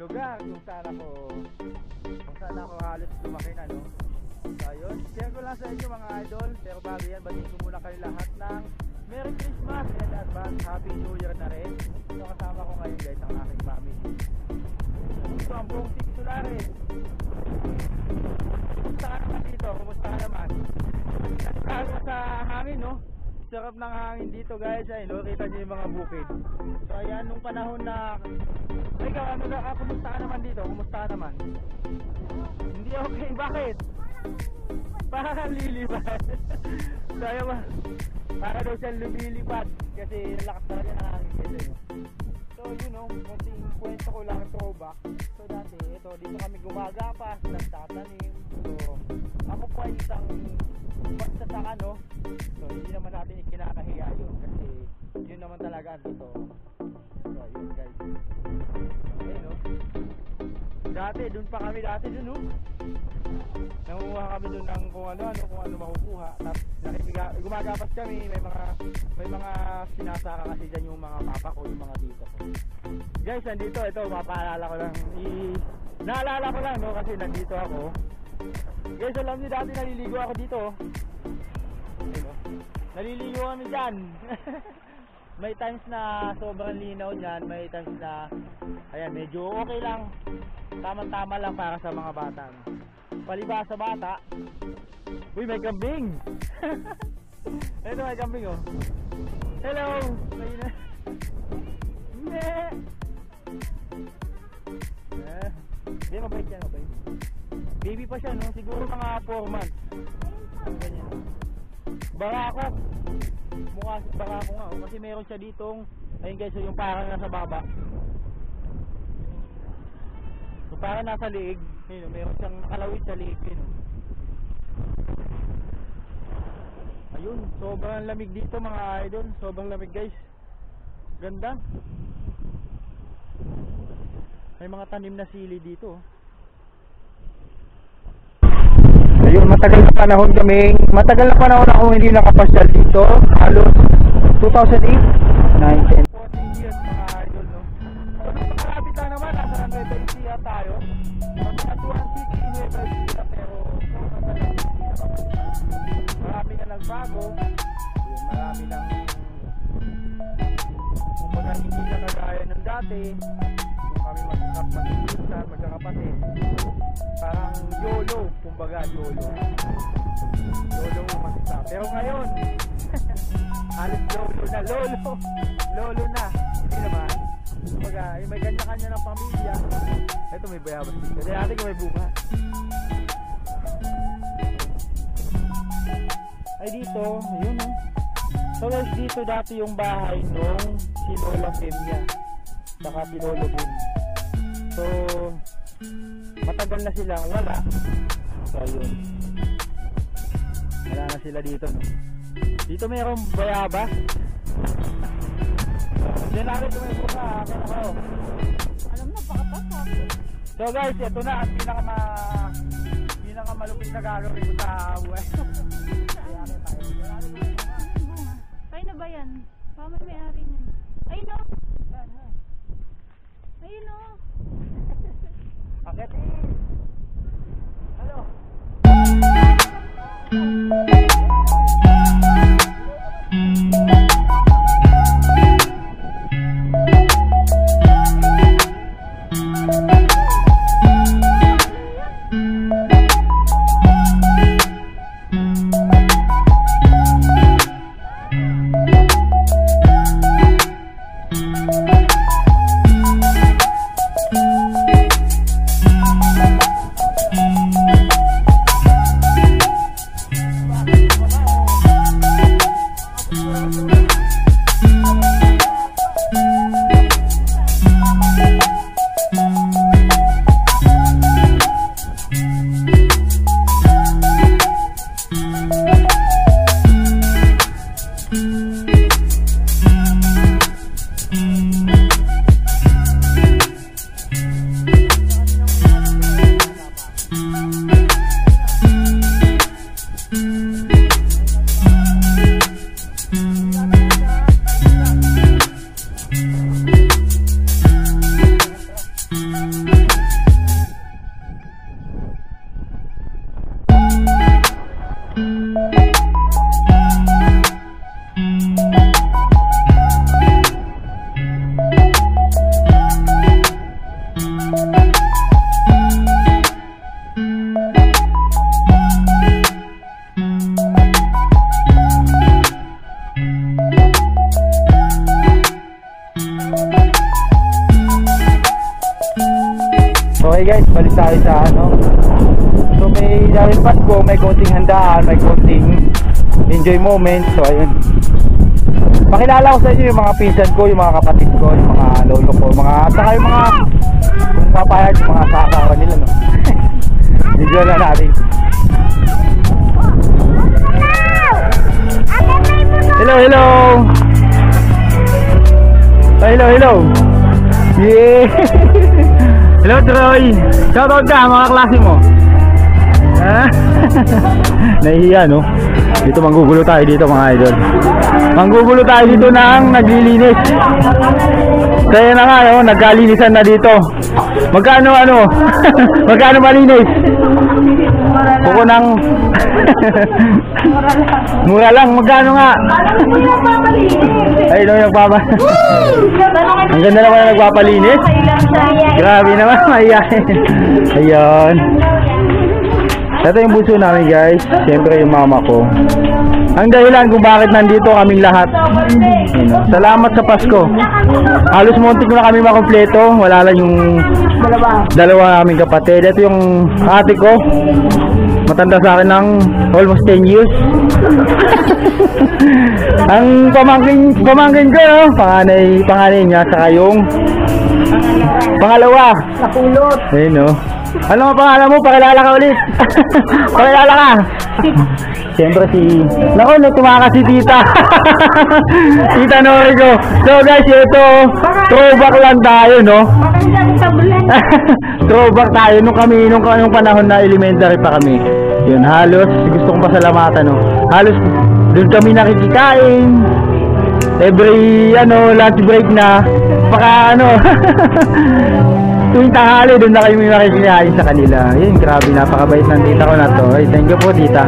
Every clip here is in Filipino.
lugar kung saan ako halos lumaki na, no? So ayun, share ko lang sa inyo mga idol. Pero bago yan, batiin ko muna kayo lahat ng Merry Christmas and advance Happy New Year na rin. So kasama ko ngayon guys ang aking family. Ito ang buong Team Solares. Kumusta ka naman dito? Kumusta ka naman? Nagkakaroon sa hangin, no? Sarap ng hangin dito guys. Ay, no? Kita nyo yung mga bukid. So ayan, nung panahon na ikaw, kumusta ka naman dito? Kumusta ka naman? Hindi okay, bakit? Parang lilipad. So ayan ba? Para daw siyang lumilipad. Kasi lakas talaga ng hangin dito. So yun know, konting kwento ko lang throwback. So dati, ito, dito kami gumagapas, nagtatanim. So ako po ay isang magsasaka, no? So hindi naman natin ikinakahiya yun. Kasi yun naman talaga dito. So yun guys. Okay, no? Dati, dun pa kami dati dun, no? Nanguha kami dun ng kung ano makukuha. Tapos gumagapas kami, may mga sinasaka kasi dyan yung mga papa ko, yung mga tito ko. Guys, nandito, ito, mapaalala ko lang. Naalala ko lang, no? Kasi nandito ako. Guys, alam niyo dati naliligo ako dito. Ayun, naliligo kami dyan. May times na sobrang linaw niyan, may times na ayan, medyo okay lang. Tama-tama lang para sa mga bata. Palibasa sa bata. Uy, may kambing. Ito, may kambing, oh. Hello. Hindi, mabait yan, mabait. Baby pa siya, no? Siguro mga 4 months. Ganyan. Barako. Mukha barako nga, oh. Kasi meron siya ditong, ayun guys, yung parang nasa baba. So parang nasa liig. Ayun, meron siyang nakalawit sa liig. Ayun, sobrang lamig dito mga idol. Sobrang lamig guys. Ganda. May mga tanim na sili dito. Ayun, matagal na panahon akong hindi nakapasyal dito. Halos 2008, 9, 10, 14 years mga idol, no? So, nakalapit lang naman, nasa Nueva Ecija tayo. Magkatuan City, Nueva Ecija, pero marami na nagbago. Marami nang kumbaga hindi na kagaya ng dati. Kami magkakapatid. Parang YOLO, kumbaga YOLO umasta. Pero ngayon halos YOLO na, lolo na. Hindi naman, kumbaga may kanya-kanya ng pamilya. Ito may bayabas dito, kasi natin kung may bunga. Ay dito, ayun, oh. So guys, dito dati yung bahay nung si Lola Femia saka si Lolo Boom. So matagal na silang wala. So ayun, wala na sila dito, no? Dito mayroong bayabas. Diyan natin kung may buka. Alam na, pakapasok. So guys, ito na ang pinakamalupit na gagawin ko sa buhay. Kaya na ba yan? Pama may-ari niyan. Ay no! Ayun o! Akit! Hello! guys, balik tayo sa ano. So may dahil Pasko, may konting handaan, may konting enjoy moment. So ayun, pakilala ko sa inyo yung mga pinsan ko, yung mga kapatid ko, yung mga lolo ko, mga at saka yung mga kung papayag, yung mga asawa nila, no. Enjoy na natin. Hello, hello. Hello, hello. Yeah. Hello, Troy. Shoutout ka, mga klase mo. Ha? Nahihiya, no? Dito manggugulo tayo dito, mga idol. Manggugulo tayo dito ng naglilinis. Kaya na nga, no? Nagkalinisan na dito. Magkano, ano? Magkano malinis? Buko ng... Mura lang, magkano nga? Ay, no, nagpapalinis. Ang ganda naman na nagpapalinis. Grabe naman, mahihayin. Ayun. Ito yung bunso namin, guys. Siyempre yung mama ko. Ang dahilan kung bakit nandito kaming lahat. Salamat sa Pasko. Halos muntik na kami makompleto. Wala lang yung dalawa naming kapatid. Ito yung ate ko. Matanda sa akin ng almost 10 years. Ang pamangkin ko, no? Panganay niya, saka yung pangalawa. Napulot. Ayun, no? Ano ang pangalan mo? Pakilala ka ulit. Pakilala ka. Siyempre si... Naku, tumakas si tita. Tita Norico. So guys, ito, throwback lang tayo, no? Throwback tayo nung panahon na elementary pa kami. Yun, halos gusto kong pasalamatan, no? Halos doon kami nakikikain. Every lunch break na baka tuwing tanghali doon na kayo may makikikain sa kanila. Yun, grabe, napakabait ng tita ko na to. Ay, thank you po, tita.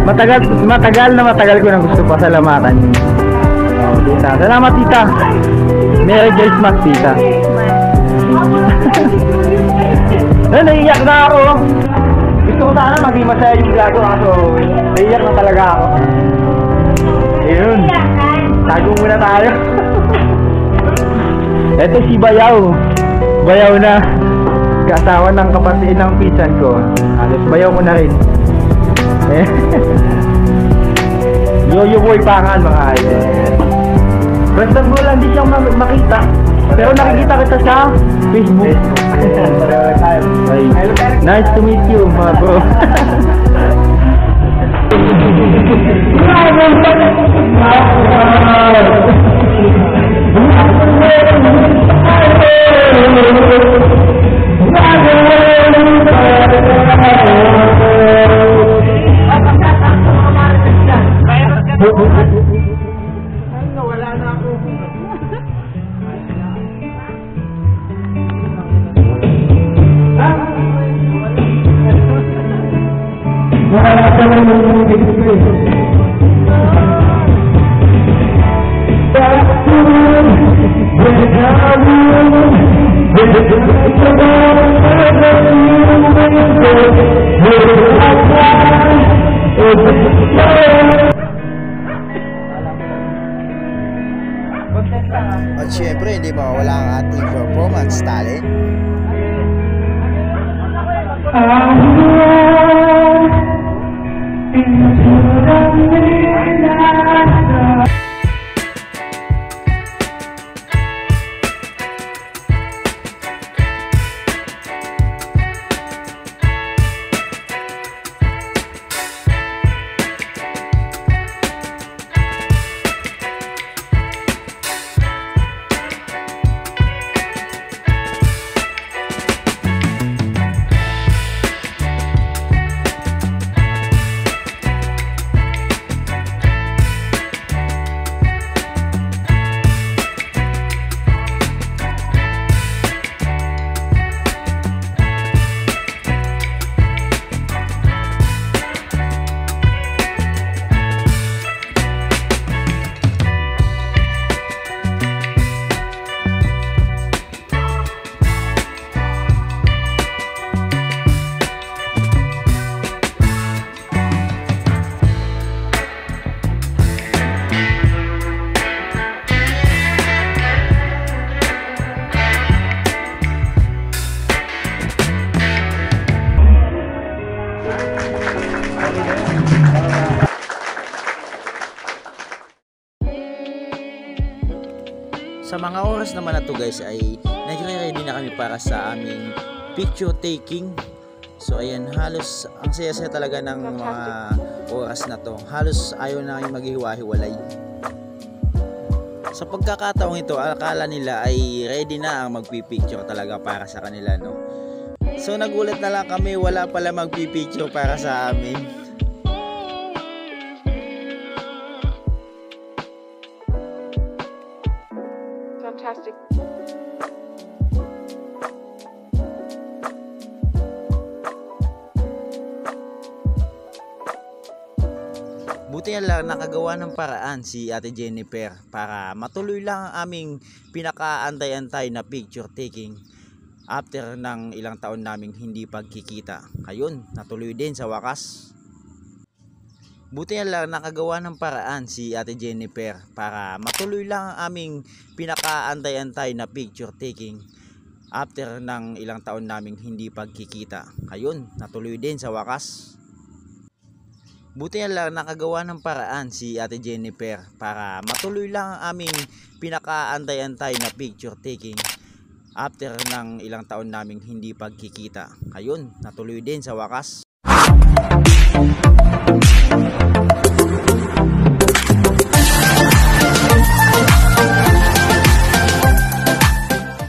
Matagal ko nang gusto pasalamatan. Oh, tita. Salamat, tita. Merry Christmas, tita. Naiiyak na ako. Gusto ko sana maging masaya yung vlog ko, kaso naiiyak na talaga ako. Ayun. Tago muna tayo. Ito si Bayaw. Bayaw na. Kasawa ng kapatid ng pinsan ko. Halos bayaw ko na rin. Yoyo boy pangan, mga idol. Basta mo lang di siyang makita. Pero nakikita kita sa Facebook. Nice to meet you, mga bro. Wala na ako. At syempre, hindi mawawala ang ating performance talent. Sa mga oras naman na to guys ay nagre-ready na kami para sa aming picture taking. So ayan, halos ang saya-saya talaga ng mga oras na to. Halos ayaw na kami maghiwa-hiwalay. Sa pagkakataong ito, akala nila ay ready na ang magpipicture talaga para sa kanila, no? So nagulat na lang kami, wala pala magpipicture para sa amin. Fantastic. Buti na lang nakagawa ng paraan si Ate Jennifer para matuloy lang ang aming pinakaantay-antay na picture taking after ng ilang taon naming hindi pagkikita. Ayun, natuloy din sa wakas. Buti na lang nakagawa ng paraan si Ate Jennifer para matuloy lang ang aming pinakaantay-antay na picture taking after ng ilang taon naming hindi pagkikita. Ayun, natuloy din sa wakas. Buti na lang nakagawa ng paraan si Ate Jennifer para matuloy lang ang aming pinakaantay-antay na picture taking after ng ilang taon naming hindi pagkikita. Ayun, natuloy din sa wakas.